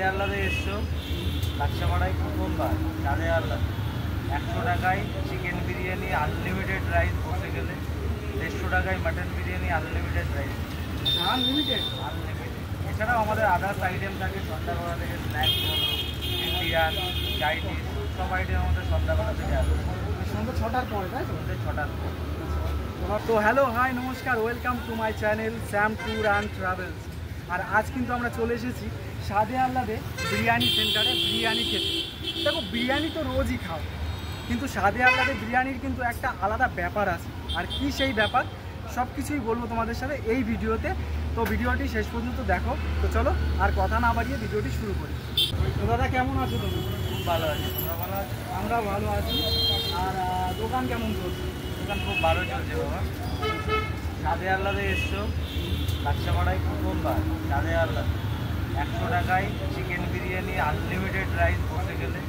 সাদে আল্লাদে এসছো, লাচ্ছাপাড়ায় প্রথমবার সাদে আল্লাদে 100 টাকায় চিকেন বিরিয়ানি আনলিমিটেড রাইস বসে গেলে, 150 টাকায় mutton biryani unlimited rice, unlimited. এছাড়াও আমাদের আদার্স আইটেম থাকে সন্ধ্যাবেলা থেকে, স্ন্যাক্স বলো, ইন্ডিয়ান, চাইনিজ, সব আইটেম আমাদের সন্ধ্যাবেলা থেকে আসবে। সন্ধ্যা 6টার পরে, তাই তো? সন্ধ্যে 6টার পর। তো হ্যালো, হাই, নমস্কার, welcome to my channel Sam tour and travels. আর আজ কিন্তু আমরা চলে এসেছি সাদে আল্লাদে বিরিয়ানি সেন্টারে বিরিয়ানি খেতে। দেখো, বিরিয়ানি তো রোজই খাও, কিন্তু সাদে আল্লাদে বিরিয়ানির কিন্তু একটা আলাদা ব্যাপার আছে। আর কি সেই ব্যাপার, সব কিছুই বলবো তোমাদের সাথে এই ভিডিওতে। তো ভিডিওটি শেষ পর্যন্ত দেখো। তো চলো আর কথা না বাড়িয়ে ভিডিওটি শুরু করি। তো দাদা, কেমন আছো তুমি? খুব ভালো আছে, তোমরা ভালো আছো? আমরাও ভালো আছি। আর দোকান কেমন চলছে? দোকান খুব ভালো চলছে বাবা। সাদে আল্লাদে এসছো, লাচ্ছাপাড়ায় প্রথমবার সাদে আল্লাদে 100 টাকায় চিকেন বিরিয়ানি আনলিমিটেড রাইস বসে গেলে,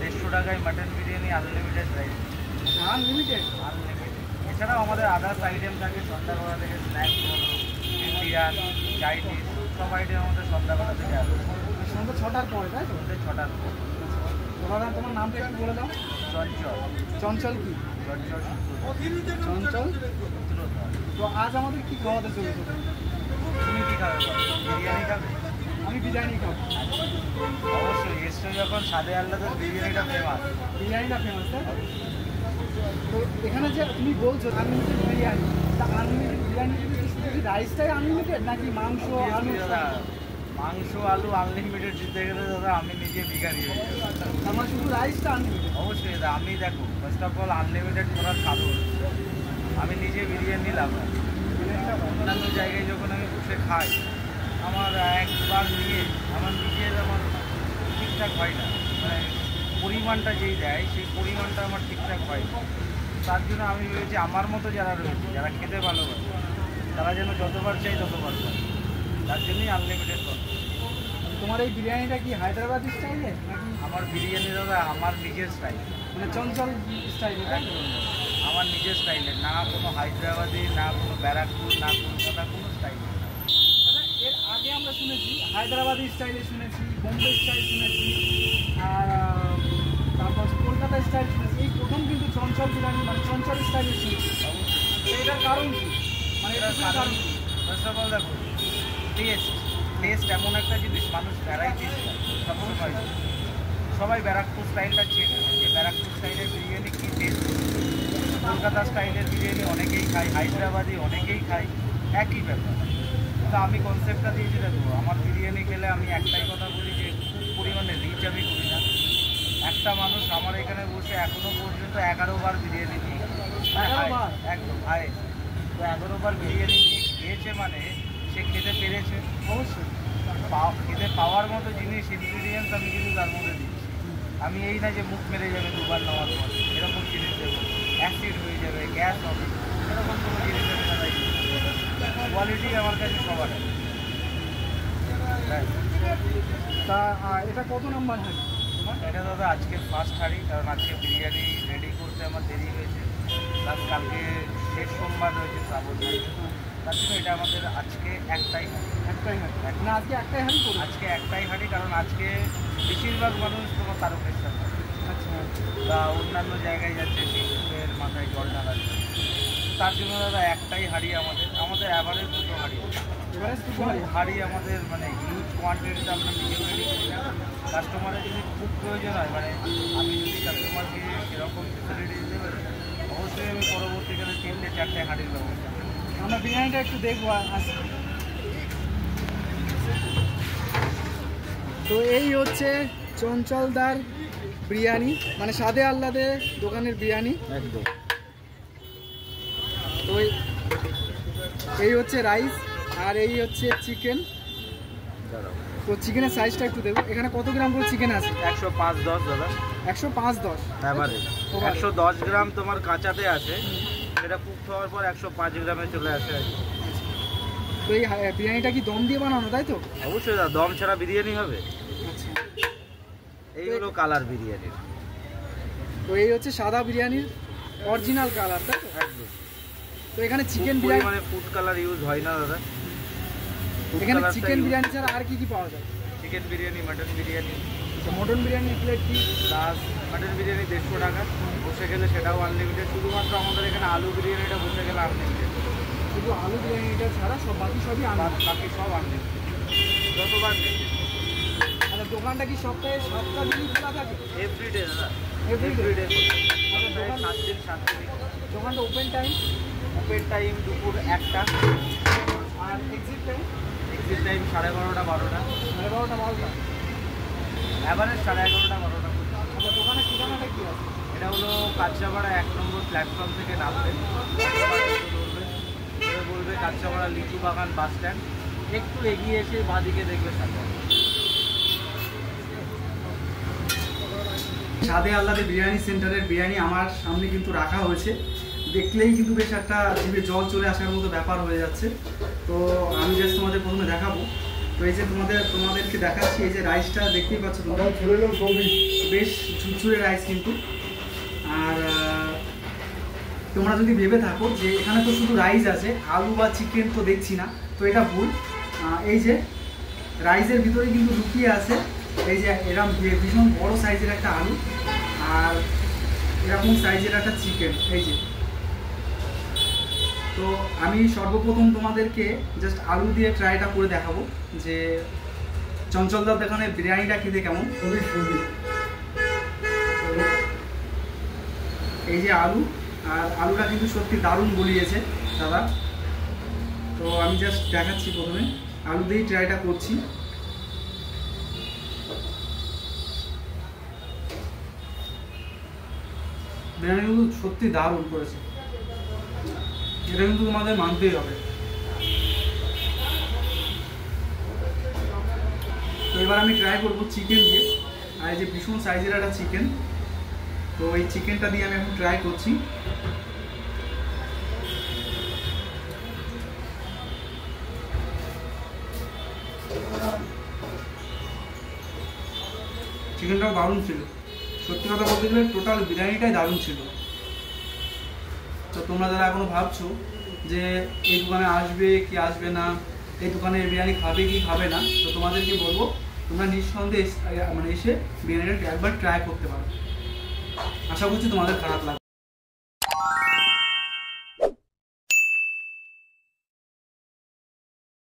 150 টাকায় mutton biryani unlimited rice, unlimited. এছাড়াও আমাদের আদার্স আইটেম থাকে সন্ধ্যাবেলা থেকে, স্ন্যাক্স বলো, ইন্ডিয়ান, চাইনিজ, সব আইটেম আমাদের সন্ধ্যাবেলা থেকে আসবে। সন্ধ্যা 6টার পরে, তাই তো? সন্ধ্যে 6টার পর। তো দাদা, তোমার নামটা একটু বলে দাও। চঞ্চল। চঞ্চল কি? চঞ্চল চঞ্চল। সূত্রধর। তো আজ আমাদের কি খাওয়াতে চলেছে? তুমি কী খাবে বাবা? বিরিয়ানি খাবে? আমি বিরিয়ানি খাবো। অবশ্যই এসছো যখন, সাদে আল্লাদের বিরিয়ানিটা ফেমাস। বিরিয়ানিটা ফেমাস, তাই তো? তো এখানে যে তুমি বলছো আনলিমিটেড বিরিয়ানি, তা আনলিমিটেড বিরিয়ানি শুধু কি রাইসটাই আনলিমিটেড নাকি মাংস, আলু? দাদা, মাংস আলু আনলিমিটেড দিতে গেলে দাদা আমি নিজে ভিখারি হয়ে যাবো। আমার শুধু রাইসটা আনলিমিটেড? অবশ্যই দাদা। আমি দেখো, ফার্স্ট অফ অল আনলিমিটেড করার কারণ আমি নিজে বিরিয়ানি নিলাম না। অন্যান্য জায়গায় যখন আমি বসে খাই, আমার একবার নিয়ে আমার নিজের আমার ঠিকঠাক হয় না, মানে পরিমাণটা যেই দেয় সেই পরিমাণটা আমার ঠিকঠাক হয় না। তার জন্য আমি ভেবেছি আমার মতো যারা রয়েছে, যারা খেতে ভালোবাসে, তারা যেন যতবার চাই ততবার পায়। তার জন্যই আনলিমিটেড করা। তোমার এই বিরিয়ানিটা কি হায়দ্রাবাদি স্টাইলে নাকি? আমার বিরিয়ানি দাদা আমার নিজের স্টাইল, মানে চঞ্চল স্টাইলে, তাই তো? আমার নিজের স্টাইলে, না কোনো হায়দ্রাবাদি, না কোনো ব্যারাকপুর, না কলকাতা, কোনো স্টাইল। আচ্ছা, এর আগে আমরা শুনেছি হায়দ্রাবাদি স্টাইলে শুনেছি, বোম্বে স্টাইল শুনেছি, আর তারপর কলকাতা স্টাইল শুনেছি। এই প্রথম কিন্তু চঞ্চল বিরিয়ানি মানে চঞ্চল স্টাইলে শুনেছি। এটার কারণ কি? মানে এটার কারণ কি? ফার্স্ট অফ অল দেখো, টেস্ট এমন একটা জিনিস, মানুষ ভ্যারাইটিস সবসময়। সবাই ব্যারাকপুর স্টাইলটা চেনে, যে ব্যারাকপুর স্টাইলের বিরিয়ানি কী টেস্ট। কলকাতা স্টাইলের বিরিয়ানি অনেকেই খায়, হায়দ্রাবাদি অনেকেই খায়, একই ব্যাপার। তো আমি কনসেপ্টটা দিয়েছি, দেখো আমার বিরিয়ানি খেলে আমি একটাই কথা বলি যে খুব পরিমাণে রিচ আমি করি না। একটা মানুষ আমার এখানে বসে এখনও পর্যন্ত 11 বার বিরিয়ানি নিয়ে একদম হায়। তো 11 বার বিরিয়ানি নিয়ে খেয়েছে মানে সে খেতে পেরেছে। অবশ্যই খেতে পাওয়ার মতো জিনিস, ইনগ্রিডিয়েন্টস আমি কিন্তু তার মধ্যে দিচ্ছি। আমি এই না যে মুখ মেরে যাবে দুবার নেওয়ার পর, এরকম জিনিস দেবো, অ্যাসিড হয়ে যাবে, গ্যাস হবে, এরকম কোনো জিনিস আমি দাদা। কোয়ালিটি আমার কাছে সবার আছে। তা এটা কত নাম্বার হয়? এটা দাদা আজকে ফার্স্ট হাঁড়ি, কারণ আজকে বিরিয়ানি রেডি করতে আমার দেরি হয়েছে, প্লাস কালকে শেষ সোমবার রয়েছে শ্রাবণ। তার জন্য এটা আমাদের আজকে একটাই হাঁড়ি। একটাই হাঁড়ি না, আজকে একটাই হাঁড়ি করবো। আজকে একটাই হাঁড়ি, কারণ আজকে বেশিরভাগ মানুষ তোমার তারকেশ্বর আচ্ছা, বা অন্যান্য জায়গায় যাচ্ছে, শিশুদের মাথায় জল ঢালাচ্ছে। তার জন্য দাদা একটাই হাঁড়ি আমাদের অ্যাভারেজ 2টো হাঁড়ি। এবারে হাঁড়ি আমাদের মানে হিউজ কোয়ান্টিটিতে আমরা নিজেও রেডি করি না। কাস্টমারের যদি খুব প্রয়োজন হয়, মানে আমি যদি কাস্টমারকে সেরকম ফেসিলিটি দিতে পারি, অবশ্যই আমি পরবর্তীকালে 3টে-4টে হাঁড়ির ব্যবস্থা করি। আমরা বিরিয়ানিটা একটু দেখবো। তো এই হচ্ছে চঞ্চলদার বিরিয়ানি, মানে সাদে আল্লাদে দোকানের বিরিয়ানি একদম। তো এই হচ্ছে রাইস আর এই হচ্ছে চিকেন। তো চিকেনের সাইজটা একটু দেখো, এখানে কত গ্রাম করে চিকেন আছে? 105-10 দাদা। 105-10 অ্যাভারেজ 110 গ্রাম তোমার কাঁচাতে আসে, সেটা কুক হওয়ার পর 105 গ্রামে চলে আসে। তো এই বিরিয়ানিটা কি দম দিয়ে বানানো, তাই তো? অবশ্যই দাদা, দম ছাড়া বিরিয়ানি হবে? আচ্ছা, এই হলো কালার বিরিয়ানির। তো এই হচ্ছে সাদা বিরিয়ানির অরিজিনাল কালার, তাই তো? একদম। তো এখানে চিকেন বিরিয়ানি মানে ফুড কালার ইউজ হয় না দাদা। এখানে চিকেন বিরিয়ানি ছাড়া আর কি কি পাওয়া যায়? Chicken biryani, mutton biryani. Mutton biryani plate কি? প্লাস মাটন বিরিয়ানি 150 টাকা, বসে গেলে সেটাও আনলিমিটেড। শুধুমাত্র আমাদের এখানে আলু বিরিয়ানিটা বসে গেলে আনলিমিটেড। শুধু আলু বিরিয়ানিটা ছাড়া সব বাকি সবই বাকি সব আনলিমিটেড, যতবার নেই। আচ্ছা, দোকানটা কি সপ্তাহে 7টা দিনই খোলা থাকে? এভরিডে দাদা, এভরিডে। এভরিডে। দোকান 7 দিন 7 দিন। দোকানটা ওপেন টাইম? ওপেন টাইম দুপুর 1টা। আর এক্সিট টাইম? এক্সিট টাইম 11:30 12টা। 11টা 12টা। অ্যাভারেজ 11:30 12টা। আচ্ছা, দোকানের ঠিকানাটা কি আছে? এটা হলো কাঁচাপাড়া 1 নম্বর প্ল্যাটফর্ম থেকে নামবে, বলবে কাঁচাপাড়া লিচু বাগান বাস স্ট্যান্ড, একটু এগিয়ে এসে বাঁদিকে দেখবে সাথে। স্বাদে আহ্লাদে বিরিয়ানি সেন্টারের বিরিয়ানি আমার সামনে কিন্তু রাখা হয়েছে। দেখলেই কিন্তু বেশ একটা জিভে জল চলে আসার মতো ব্যাপার হয়ে যাচ্ছে। তো আমি জাস্ট তোমাদের প্রথমে দেখাবো। তো এই যে তোমাদেরকে দেখাচ্ছি, এই যে রাইসটা দেখতেই পাচ্ছ তোমরা, বেশ ঝুরঝুরে রাইস কিন্তু। আর তোমরা যদি ভেবে থাকো যে এখানে তো শুধু রাইস আছে, আলু বা চিকেন তো দেখছি না, তো এটা ভুল। এই যে রাইসের ভিতরে কিন্তু লুকিয়ে আছে এই যে এরকম ভীষণ বড় সাইজের একটা আলু আর এরকম সাইজের একটা চিকেন। এই যে, তো আমি সর্বপ্রথম তোমাদেরকে জাস্ট আলু দিয়ে ট্রাইটা করে দেখাবো যে চঞ্চলদার দোকানে বিরিয়ানিটা খেতে কেমন। এই যে আলু, আর আলুটা কিন্তু সত্যি দারুণ গলিয়েছে দাদা। তো আমি জাস্ট দেখাচ্ছি, প্রথমে আলু দিয়েই ট্রাইটা করছি। বিরিয়ানি কিন্তু সত্যি দারুণ করেছে, এটা কিন্তু তোমাদের মানতেই হবে। তো এবার আমি ট্রাই করবো চিকেন দিয়ে, আর এই যে ভীষণ সাইজের একটা চিকেন, তো এই চিকেনটা দিয়ে আমি এখন ট্রাই করছি। চিকেনটাও দারুণ ছিল, সত্যি কথা বলতে গেলে টোটাল বিরিয়ানিটাই দারুণ ছিল। তো তোমরা যারা এখনো ভাবছো যে এই দোকানে আসবে কি আসবে না, এই দোকানে বিরিয়ানি খাবে কি খাবে না, তো তোমাদেরকে বলবো তোমরা নিঃসন্দেহে এসে বিরিয়ানিটা একবার ট্রাই করতে পারো। আশা করছি তোমাদের খারাপ লাগবে।